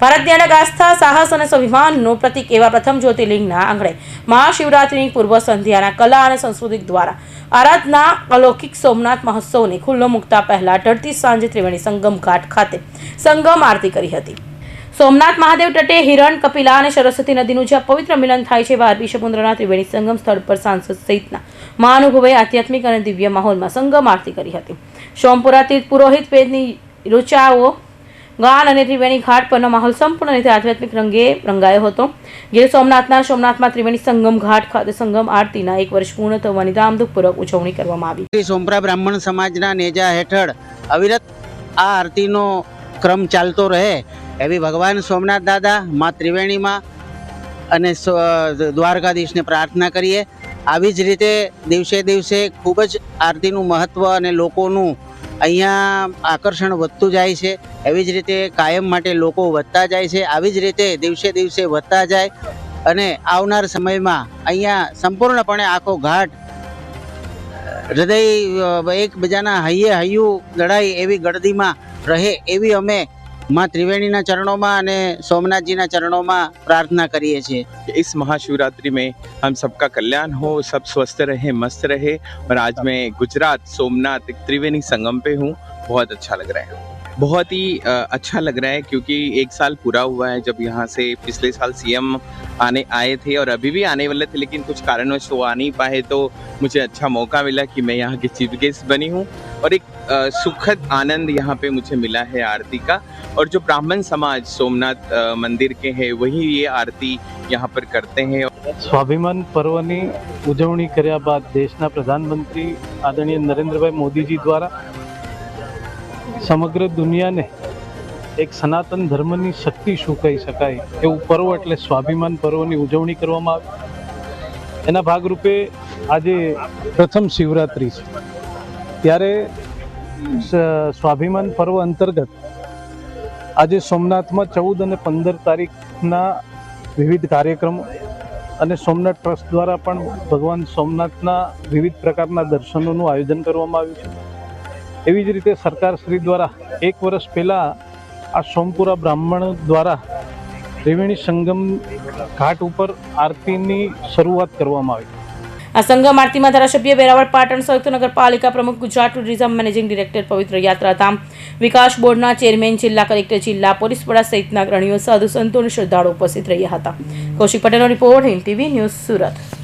ભારતની અનેક આસ્થા, સાહસ અને સ્વાભિમાનનું પ્રતીક એવા પ્રથમ જ્યોતિર્લિંગના આંગણે મહાશિવરાત્રિની પૂર્વ સંધ્યાના કલા અને સંસ્કૃતિ દ્વારા આરાધના અલૌકિક સોમનાથ મહોત્સવને ખુલ્લો મૂકતા પહેલા ઢળતી સાંજે ત્રિવેણી સંગમ ઘાટ ખાતે સંગમ આરતી કરી હતી। સોમનાથ મહાદેવ તટે હિરણ, કપિલા અને સરસ્વતી નદીનું જ્યાં પવિત્ર મિલન થાય છે, એવા અરબી સમુદ્રના ત્રિવેણી સંગમ સ્થળ પર સાંસદ સહિતના મહાનુભાવોએ આધ્યાત્મિક અને દિવ્ય માહોલમાં સંગમ આરતી કરી હતી। સોમપુરા તીર્થ પુરોહિત વેદની ઋચાઓ, ગાન અને ત્રિવેણી ઘાટ પરનો માહોલ સંપૂર્ણ રીતે આધ્યાત્મિક રંગે રંગાયો હતો। ગીર સોમનાથમાં ત્રિવેણી સંગમ ઘાટ ખાતે સંગમ આરતીના 1 વર્ષ પૂર્ણ થવાની ધામધૂમપૂર્વક ઉજવણી કરવામાં આવી। સોમપુરા બ્રાહ્મણ સમાજના નેજા હેઠળ અવિરત આ આરતીનો ક્રમ ચાલતો રહે એવી ભગવાન સોમનાથ દાદા, મા ત્રિવેણીમાં અને દ્વારકાધીશને પ્રાર્થના કરીએ। આવી જ રીતે દિવસે દિવસે ખૂબ જ આરતીનું મહત્ત્વ અને લોકોનું અહીંયા આકર્ષણ વધતું જાય છે। એવી જ રીતે કાયમ માટે લોકો વધતા જાય છે। આવી જ રીતે દિવસે દિવસે વધતા જાય અને આવનાર સમયમાં અહીંયા સંપૂર્ણપણે આખો ઘાટ હૃદય એકબીજાના હૈયે હૈયું ગળાય એવી ગળદીમાં રહે એવી અમે माँ त्रिवेणी चरणों में અને सोमनाथ जी चरणों में प्रार्थना करिए छे। इस महाशिवरात्रि में हम सबका कल्याण हो, सब स्वस्थ रहे, मस्त रहे। और आज मैं गुजरात सोमनाथ त्रिवेणी संगम पे हूँ। बहुत अच्छा लग रहा है, बहुत ही अच्छा लग रहा है क्योंकि 1 साल पूरा हुआ है जब यहाँ से पिछले साल सीएम आए थे और अभी भी आने वाले थे, लेकिन कुछ कारणवश वो आ नहीं पाए। तो मुझे अच्छा मौका मिला कि मैं यहाँ की चीफ गेस्ट बनी हूँ और एक सुखद आनंद यहाँ पे मुझे मिला है आरती का। और जो ब्राह्मण समाज सोमनाथ मंदिर के हैं वही ये आरती यहाँ पर करते हैं। स्वाभिमान पर्वनी उजवणी कर्या बाद देशना प्रधानमंत्री आदरणीय नरेंद्रभाई मोदीजी द्वारा समग्र दुनिया ने एक सनातन धर्मनी शक्ति शुं कही शकाय एवं पर्व एटले स्वाभिमान पर्वनी उजवणी करवामां आवी। एना भागरूपे आजे प्रथम शिवरात्रि छे, त्यारे स्वाभिमान पर्व अंतर्गत आज सोमनाथ में 14 અને 15 तारीखना विविध कार्यक्रमों અને સોમનાથ ટ્રસ્ટ દ્વારા પણ ભગવાન સોમનાથના વિવિધ પ્રકારના દર્શનોનું આયોજન કરવામાં આવ્યું છે। એવી જ રીતે સરકારશ્રી દ્વારા 1 વર્ષ પહેલાં આ સોમપુરા બ્રાહ્મણ દ્વારા ત્રિવેણી સંગમ ઘાટ ઉપર આરતીની શરૂઆત કરવામાં આવી। આ સંગમ આરતીમાં ધારાસભ્ય વેરાવળ પાટણ સંયુક્ત નગરપાલિકા પ્રમુખ, ગુજરાત ટુરિઝમ મેનેજિંગ ડિરેક્ટર, પવિત્ર યાત્રાધામ વિકાસ બોર્ડના ચેરમેન, જિલ્લા કલેક્ટર, જિલ્લા પોલીસ વડા સહિતના અગ્રણીઓ, સાધુ સંતો અને શ્રદ્ધાળુઓ ઉપસ્થિત રહ્યા હતા। કૌશિક પટેલનો report, Hind TV news, Surat.